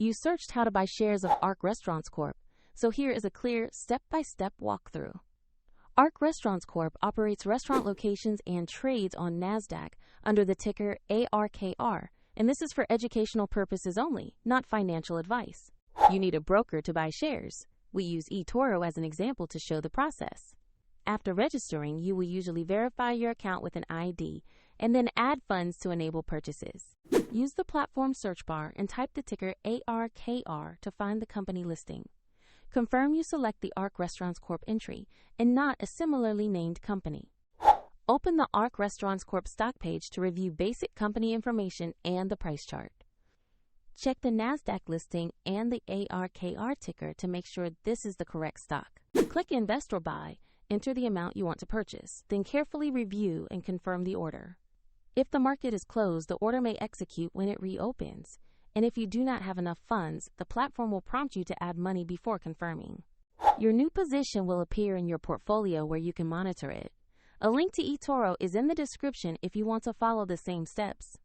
You searched how to buy shares of Ark Restaurants Corp, so here is a clear step-by-step walkthrough. Ark Restaurants Corp operates restaurant locations and trades on NASDAQ under the ticker ARKR, and this is for educational purposes only, not financial advice. You need a broker to buy shares. We use eToro as an example to show the process. After registering, you will usually verify your account with an ID and then add funds to enable purchases. Use the platform search bar and type the ticker ARKR to find the company listing. Confirm you select the Ark Restaurants Corp entry and not a similarly named company. Open the Ark Restaurants Corp stock page to review basic company information and the price chart. Check the NASDAQ listing and the ARKR ticker to make sure this is the correct stock. Click Invest or Buy, enter the amount you want to purchase, then carefully review and confirm the order. If the market is closed, the order may execute when it reopens, and if you do not have enough funds, the platform will prompt you to add money before confirming. Your new position will appear in your portfolio where you can monitor it. A link to eToro is in the description if you want to follow the same steps.